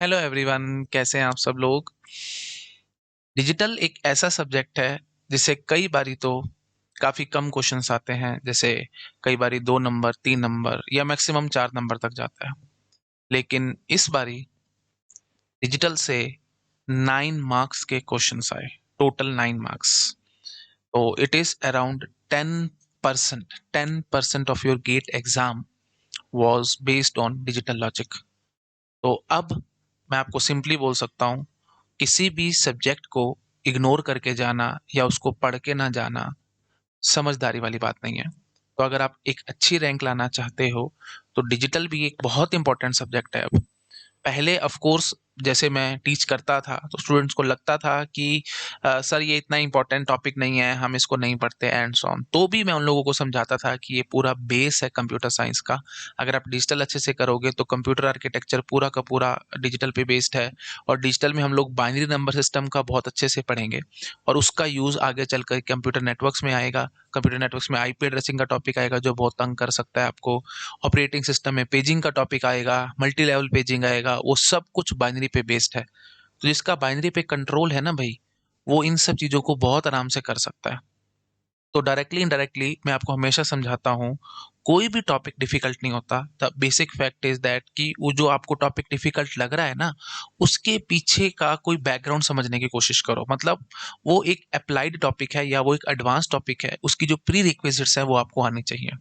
Hello everyone, कैसे हैं आप सब लोग। डिजिटल एक ऐसा सब्जेक्ट है जिससे कई बारी तो काफ़ी कम क्वेश्चंस आते हैं। जैसे कई बारी 2 नंबर 3 नंबर या मैक्सिमम 4 नंबर तक जाता है। लेकिन इस बारी डिजिटल से 9 मार्क्स के क्वेश्चंस आए। Total 9 marks. तो it is around 10%। 10% of your GATE exam was based on digital logic. तो अब मैं आपको सिंपली बोल सकता हूँ, किसी भी सब्जेक्ट को इग्नोर करके जाना या उसको पढ़ के ना जाना समझदारी वाली बात नहीं है। तो अगर आप एक अच्छी रैंक लाना चाहते हो तो डिजिटल भी एक बहुत इंपॉर्टेंट सब्जेक्ट है। अब पहले ऑफ कोर्स जैसे मैं टीच करता था तो स्टूडेंट्स को लगता था कि सर ये इतना इंपॉर्टेंट टॉपिक नहीं है, हम इसको नहीं पढ़ते एंड सो ऑन। तो भी मैं उन लोगों को समझाता था कि ये पूरा बेस है कंप्यूटर साइंस का। अगर आप डिजिटल अच्छे से करोगे तो कंप्यूटर आर्किटेक्चर पूरा का पूरा डिजिटल पे बेस्ड है। और डिजिटल में हम लोग बाइनरी नंबर सिस्टम का बहुत अच्छे से पढ़ेंगे और उसका यूज़ आगे चलकर कंप्यूटर नेटवर्क्स में आएगा। कंप्यूटर नेटवर्क्स में आईपी एड्रेसिंग का टॉपिक आएगा जो बहुत तंग कर सकता है आपको। ऑपरेटिंग सिस्टम में पेजिंग का टॉपिक आएगा, मल्टी लेवल पेजिंग आएगा, वो सब कुछ बाइनरी पे बेस्ड है। तो जिसका बाइनरी पे कंट्रोल है ना भाई, वो इन सब चीज़ों को बहुत आराम से कर सकता है। तो डायरेक्टली इनडायरेक्टली मैं आपको हमेशा समझाता हूँ, कोई भी टॉपिक डिफिकल्ट नहीं होता। The basic fact is that कि वो जो आपको टॉपिक डिफिकल्ट लग रहा है ना, उसके पीछे का कोई बैकग्राउंड समझने की कोशिश करो। मतलब वो एक अप्लाइड टॉपिक है या वो एक एडवांस टॉपिक है, उसकी जो प्री रिक्विजिट्स है वो आपको आनी चाहिए।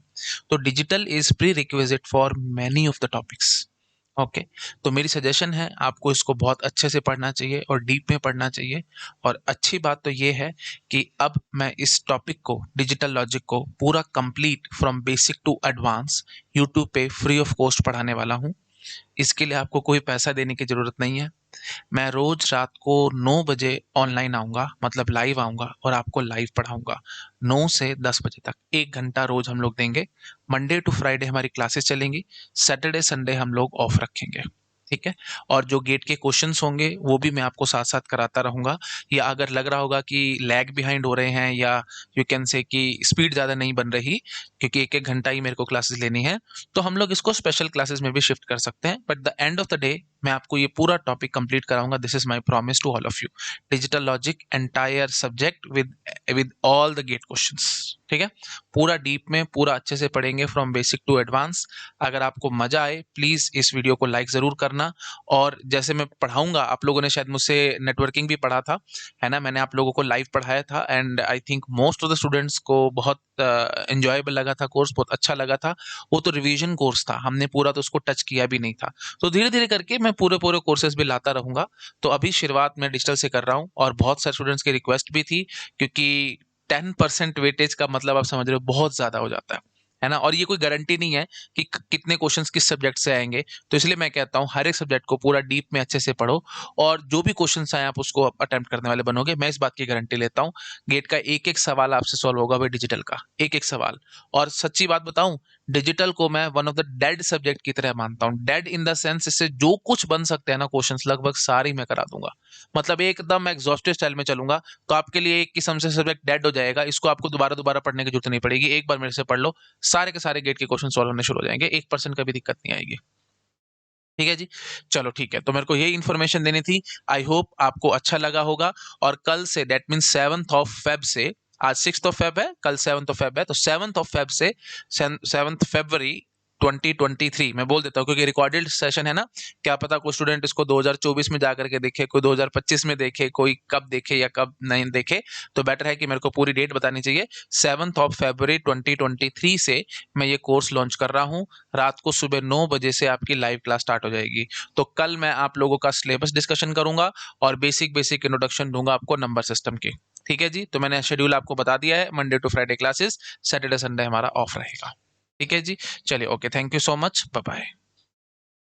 तो digital is pre requisite for many of the topics. Okay. तो मेरी सजेशन है, आपको इसको बहुत अच्छे से पढ़ना चाहिए और डीप में पढ़ना चाहिए। और अच्छी बात तो ये है कि अब मैं इस टॉपिक को, डिजिटल लॉजिक को पूरा complete from basic to advance YouTube पे फ्री ऑफ कॉस्ट पढ़ाने वाला हूँ। इसके लिए आपको कोई पैसा देने की ज़रूरत नहीं है। मैं रोज रात को 9 बजे ऑनलाइन आऊँगा, मतलब लाइव आऊँगा और आपको लाइव पढ़ाऊँगा। 9 से 10 बजे तक 1 घंटा रोज हम लोग देंगे। मंडे टू फ्राइडे हमारी क्लासेस चलेंगी। सैटरडे संडे हम लोग ऑफ रखेंगे। ठीक है। और जो गेट के क्वेश्चंस होंगे वो भी मैं आपको साथ साथ कराता रहूंगा। या अगर लग रहा होगा कि लैग बिहाइंड हो रहे हैं या यू कैन से कि स्पीड ज़्यादा नहीं बन रही, क्योंकि एक एक घंटा ही मेरे को क्लासेस लेनी है, तो हम लोग इसको स्पेशल क्लासेस में भी शिफ्ट कर सकते हैं। But the end of the day मैं आपको ये पूरा टॉपिक कंप्लीट कराऊंगा। This is my promise to all of you. Digital logic entire subject with all the GATE questions. ठीक है। पूरा डीप में पूरा अच्छे से पढ़ेंगे फ्रॉम बेसिक टू एडवांस। अगर आपको मजा आए प्लीज इस वीडियो को लाइक जरूर करना। और जैसे मैं पढ़ाऊंगा, आप लोगों ने शायद मुझसे नेटवर्किंग भी पढ़ा था, है ना। मैंने आप लोगों को लाइव पढ़ाया था and I think most of the students को बहुत एंजॉयबल लगा था, कोर्स बहुत अच्छा लगा था। वो तो रिवीजन कोर्स था, हमने पूरा तो उसको टच किया भी नहीं था। तो धीरे धीरे करके मैं पूरे पूरे कोर्सेज भी लाता रहूंगा। तो अभी शुरुआत मैं डिजिटल से कर रहा हूँ और बहुत सारे स्टूडेंट्स की रिक्वेस्ट भी थी, क्योंकि 10% वेटेज का मतलब आप समझ रहे हो बहुत ज्यादा हो जाता है ना। और ये कोई गारंटी नहीं है कि कितने क्वेश्चंस किस सब्जेक्ट से आएंगे। तो इसलिए मैं कहता हूँ हर एक सब्जेक्ट को पूरा डीप में अच्छे से पढ़ो और जो भी क्वेश्चंस आए आप उसको अटेम्प्ट करने वाले बनोगे। मैं इस बात की गारंटी लेता हूँ। गेट का एक एक सवाल आपसे सॉल्व होगा भाई, डिजिटल का एक एक सवाल। और सच्ची बात बताऊं, डिजिटल को मैं one of the dead subject की तरह मानता हूँ। डेड इन द सेंस, इससे जो कुछ बन सकते हैं ना क्वेश्चंस, लगभग सारे ही मैं करा दूंगा। मतलब एकदम एग्जॉस्टिव स्टाइल में चलूंगा। तो आपके लिए एक किस्म से सब्जेक्ट डेड हो जाएगा, इसको आपको दोबारा दोबारा पढ़ने की जरूरत नहीं पड़ेगी। एक बार मेरे से पढ़ लो, सारे के सारे गेट के क्वेश्चन सॉल्व होने शुरू हो जाएंगे। 1% का भी दिक्कत नहीं आएगी। ठीक है जी। चलो ठीक है, तो मेरे को ये इन्फॉर्मेशन देनी थी। आई होप आपको अच्छा लगा होगा। और कल से, दैट मीन 7 ऑफ फेब से, आज 6 ऑफ फेब है, कल 7 ऑफ फेब है, तो 7 ऑफ फेब से 7 फरवरी 2023 मैं बोल देता हूँ, क्योंकि रिकॉर्डेड सेशन है ना। क्या पता कोई स्टूडेंट इसको 2024 में जाकर के देखे, कोई 2025 में देखे, कोई कब देखे या कब नहीं देखे। तो बेटर है कि मेरे को पूरी डेट बतानी चाहिए। 7 फरवरी 2023 से मैं ये कोर्स लॉन्च कर रहा हूँ। रात को सुबह 9 बजे से आपकी लाइव क्लास स्टार्ट हो जाएगी। तो कल मैं आप लोगों का सिलेबस डिस्कशन करूंगा और बेसिक बेसिक इंट्रोडक्शन दूंगा आपको नंबर सिस्टम की। ठीक है जी। तो मैंने शेड्यूल आपको बता दिया है, Monday to Friday classes, Saturday Sunday हमारा ऑफ रहेगा। ठीक है जी। चलिए, okay, thank you so much, bye bye.